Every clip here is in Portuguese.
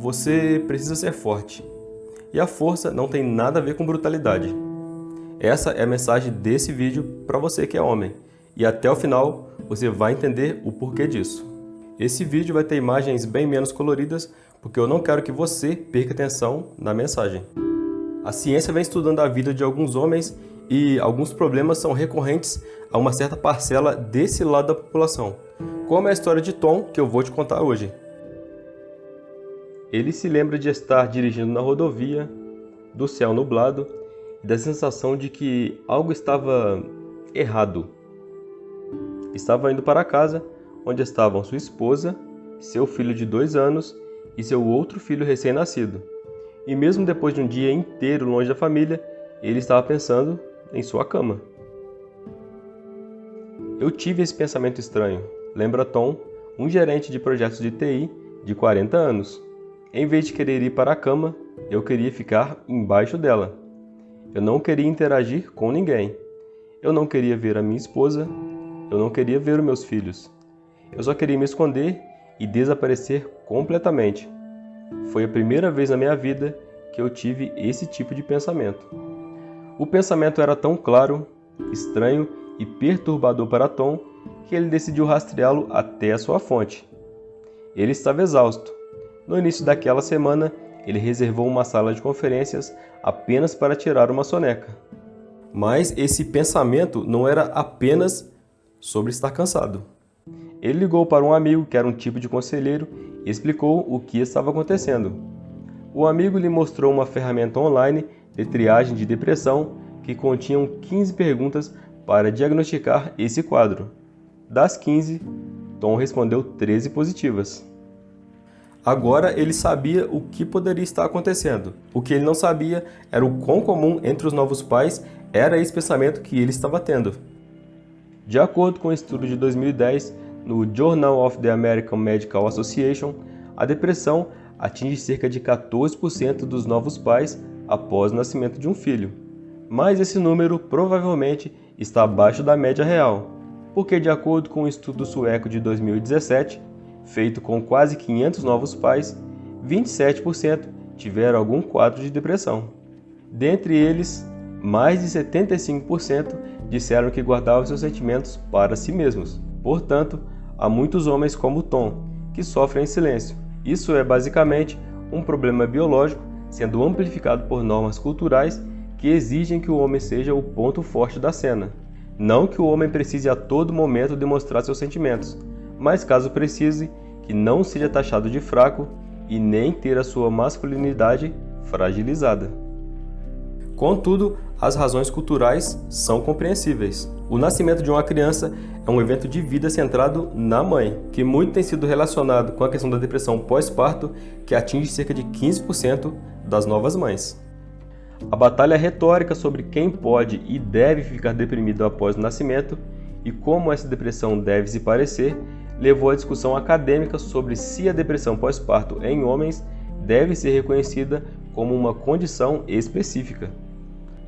Você precisa ser forte. E a força não tem nada a ver com brutalidade. Essa é a mensagem desse vídeo para você que é homem. E até o final você vai entender o porquê disso. Esse vídeo vai ter imagens bem menos coloridas porque eu não quero que você perca atenção na mensagem. A ciência vem estudando a vida de alguns homens e alguns problemas são recorrentes a uma certa parcela desse lado da população, como é a história de Tom que eu vou te contar hoje. Ele se lembra de estar dirigindo na rodovia, do céu nublado e da sensação de que algo estava errado. Estava indo para casa, onde estavam sua esposa, seu filho de 2 anos e seu outro filho recém-nascido. E mesmo depois de um dia inteiro longe da família, ele estava pensando em sua cama. Eu tive esse pensamento estranho, lembra Tom, um gerente de projetos de TI de 40 anos. Em vez de querer ir para a cama, eu queria ficar embaixo dela. Eu não queria interagir com ninguém. Eu não queria ver a minha esposa. Eu não queria ver os meus filhos. Eu só queria me esconder e desaparecer completamente. Foi a primeira vez na minha vida que eu tive esse tipo de pensamento. O pensamento era tão claro, estranho e perturbador para Tom que ele decidiu rastreá-lo até a sua fonte. Ele estava exausto. No início daquela semana, ele reservou uma sala de conferências apenas para tirar uma soneca. Mas esse pensamento não era apenas sobre estar cansado. Ele ligou para um amigo que era um tipo de conselheiro e explicou o que estava acontecendo. O amigo lhe mostrou uma ferramenta online de triagem de depressão que continha 15 perguntas para diagnosticar esse quadro. Das 15, Tom respondeu 13 positivas. Agora ele sabia o que poderia estar acontecendo. O que ele não sabia era o quão comum entre os novos pais era esse pensamento que ele estava tendo. De acordo com um estudo de 2010 no Journal of the American Medical Association, a depressão atinge cerca de 14% dos novos pais após o nascimento de um filho. Mas esse número provavelmente está abaixo da média real, porque de acordo com um estudo sueco de 2017, feito com quase 500 novos pais, 27% tiveram algum quadro de depressão. Dentre eles, mais de 75% disseram que guardavam seus sentimentos para si mesmos. Portanto, há muitos homens como Tom que sofrem em silêncio. Isso é basicamente um problema biológico sendo amplificado por normas culturais que exigem que o homem seja o ponto forte da cena. Não que o homem precise a todo momento demonstrar seus sentimentos, mas caso precise, que não seja taxado de fraco e nem ter a sua masculinidade fragilizada. Contudo, as razões culturais são compreensíveis. O nascimento de uma criança é um evento de vida centrado na mãe, que muito tem sido relacionado com a questão da depressão pós-parto, que atinge cerca de 15% das novas mães. A batalha retórica sobre quem pode e deve ficar deprimido após o nascimento e como essa depressão deve se parecer levou à discussão acadêmica sobre se a depressão pós-parto em homens deve ser reconhecida como uma condição específica.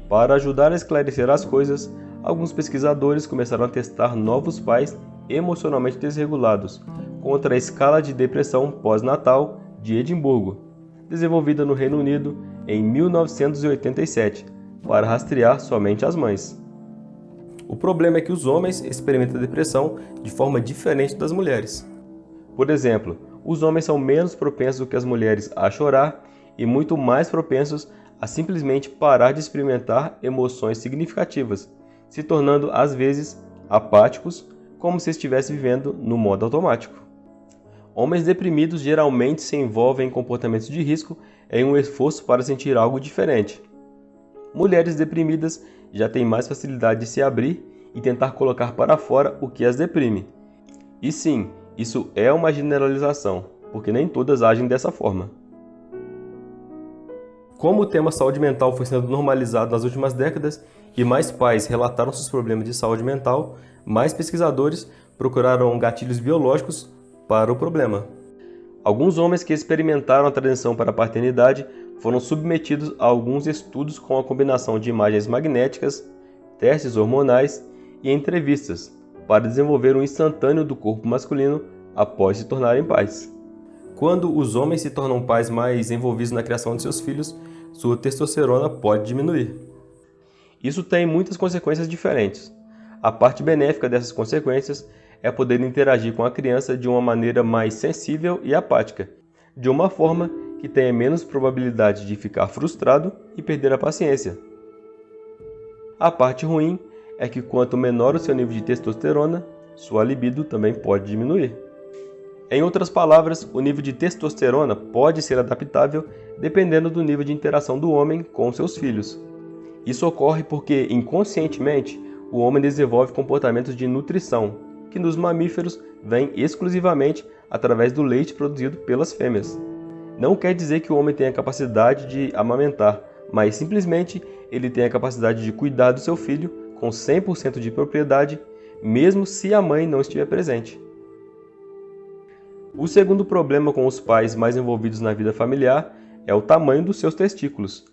Para ajudar a esclarecer as coisas, alguns pesquisadores começaram a testar novos pais emocionalmente desregulados contra a escala de depressão pós-natal de Edimburgo, desenvolvida no Reino Unido em 1987, para rastrear somente as mães. O problema é que os homens experimentam depressão de forma diferente das mulheres. Por exemplo, os homens são menos propensos do que as mulheres a chorar e muito mais propensos a simplesmente parar de experimentar emoções significativas, se tornando às vezes apáticos, como se estivesse vivendo no modo automático. Homens deprimidos geralmente se envolvem em comportamentos de risco em um esforço para sentir algo diferente. Mulheres deprimidas já têm mais facilidade de se abrir e tentar colocar para fora o que as deprime. E sim, isso é uma generalização, porque nem todas agem dessa forma. Como o tema saúde mental foi sendo normalizado nas últimas décadas e mais pais relataram seus problemas de saúde mental, mais pesquisadores procuraram gatilhos biológicos para o problema. Alguns homens que experimentaram a transição para a paternidade foram submetidos a alguns estudos com a combinação de imagens magnéticas, testes hormonais e entrevistas para desenvolver um instantâneo do corpo masculino após se tornarem pais. Quando os homens se tornam pais mais envolvidos na criação de seus filhos, sua testosterona pode diminuir. Isso tem muitas consequências diferentes. A parte benéfica dessas consequências é poder interagir com a criança de uma maneira mais sensível e apática, de uma forma que tenha menos probabilidade de ficar frustrado e perder a paciência. A parte ruim é que quanto menor o seu nível de testosterona, sua libido também pode diminuir. Em outras palavras, o nível de testosterona pode ser adaptável dependendo do nível de interação do homem com seus filhos. Isso ocorre porque, inconscientemente, o homem desenvolve comportamentos de nutrição, que nos mamíferos vêm exclusivamente através do leite produzido pelas fêmeas. Não quer dizer que o homem tenha a capacidade de amamentar, mas simplesmente ele tem a capacidade de cuidar do seu filho com 100% de propriedade, mesmo se a mãe não estiver presente. O segundo problema com os pais mais envolvidos na vida familiar é o tamanho dos seus testículos.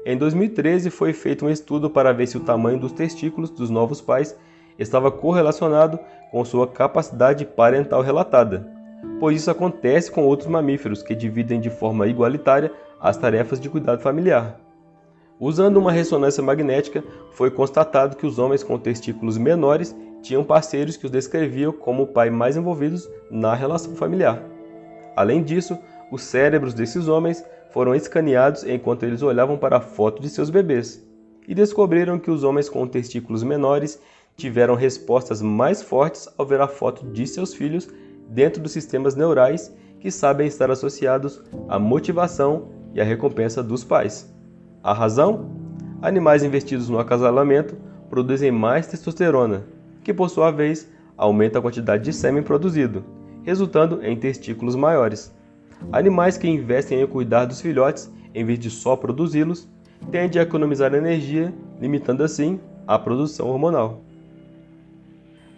Em 2013 foi feito um estudo para ver se o tamanho dos testículos dos novos pais estava correlacionado com sua capacidade parental relatada, pois isso acontece com outros mamíferos que dividem de forma igualitária as tarefas de cuidado familiar. Usando uma ressonância magnética, foi constatado que os homens com testículos menores tinham parceiros que os descreviam como o pai mais envolvidos na relação familiar. Além disso, os cérebros desses homens foram escaneados enquanto eles olhavam para a foto de seus bebês e descobriram que os homens com testículos menores tiveram respostas mais fortes ao ver a foto de seus filhos dentro dos sistemas neurais que sabem estar associados à motivação e à recompensa dos pais. A razão? Animais investidos no acasalamento produzem mais testosterona, que por sua vez aumenta a quantidade de sêmen produzido, resultando em testículos maiores. Animais que investem em cuidar dos filhotes em vez de só produzi-los tendem a economizar energia, limitando assim a produção hormonal.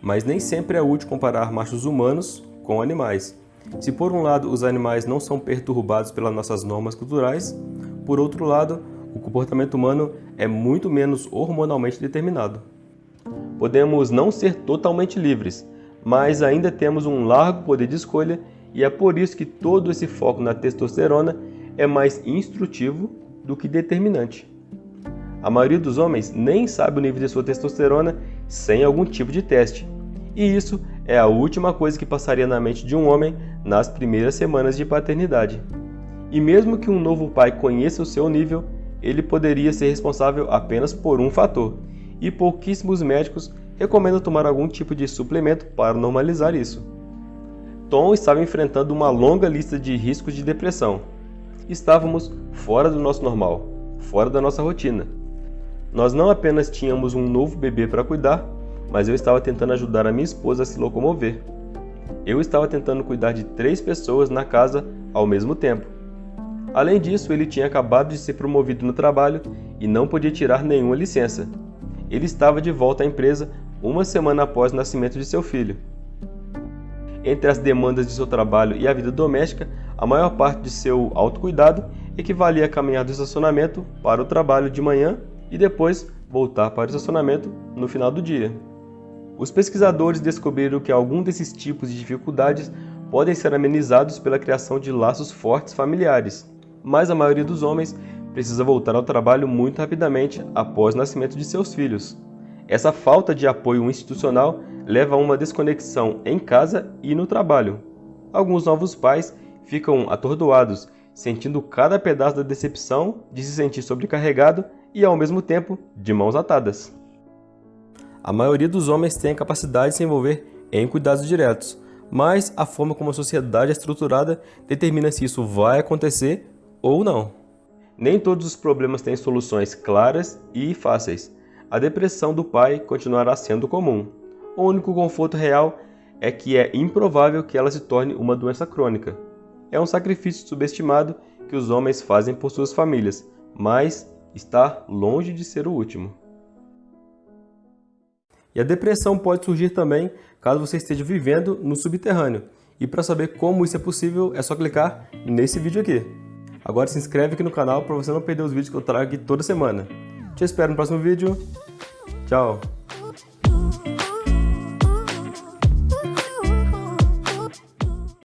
Mas nem sempre é útil comparar machos humanos com animais. Se por um lado os animais não são perturbados pelas nossas normas culturais, por outro lado, o comportamento humano é muito menos hormonalmente determinado. Podemos não ser totalmente livres, mas ainda temos um largo poder de escolha e é por isso que todo esse foco na testosterona é mais instrutivo do que determinante. A maioria dos homens nem sabe o nível de sua testosterona sem algum tipo de teste, e isso é a última coisa que passaria na mente de um homem nas primeiras semanas de paternidade. E mesmo que um novo pai conheça o seu nível, ele poderia ser responsável apenas por um fator, e pouquíssimos médicos recomendam tomar algum tipo de suplemento para normalizar isso. Tom estava enfrentando uma longa lista de riscos de depressão. Estávamos fora do nosso normal, fora da nossa rotina. Nós não apenas tínhamos um novo bebê para cuidar, mas eu estava tentando ajudar a minha esposa a se locomover. Eu estava tentando cuidar de 3 pessoas na casa ao mesmo tempo. Além disso, ele tinha acabado de ser promovido no trabalho e não podia tirar nenhuma licença. Ele estava de volta à empresa uma semana após o nascimento de seu filho. Entre as demandas de seu trabalho e a vida doméstica, a maior parte de seu autocuidado equivalia a caminhar do estacionamento para o trabalho de manhã e depois voltar para o estacionamento no final do dia. Os pesquisadores descobriram que alguns desses tipos de dificuldades podem ser amenizados pela criação de laços fortes familiares, mas a maioria dos homens precisa voltar ao trabalho muito rapidamente após o nascimento de seus filhos. Essa falta de apoio institucional leva a uma desconexão em casa e no trabalho. Alguns novos pais ficam atordoados, sentindo cada pedaço da decepção de se sentir sobrecarregado e, ao mesmo tempo, de mãos atadas. A maioria dos homens tem a capacidade de se envolver em cuidados diretos, mas a forma como a sociedade é estruturada determina se isso vai acontecer ou não. Nem todos os problemas têm soluções claras e fáceis. A depressão do pai continuará sendo comum. O único conforto real é que é improvável que ela se torne uma doença crônica. É um sacrifício subestimado que os homens fazem por suas famílias, mas está longe de ser o último. E a depressão pode surgir também caso você esteja vivendo no subterrâneo. E para saber como isso é possível, é só clicar nesse vídeo aqui. Agora se inscreve aqui no canal para você não perder os vídeos que eu trago aqui toda semana. Te espero no próximo vídeo. Tchau!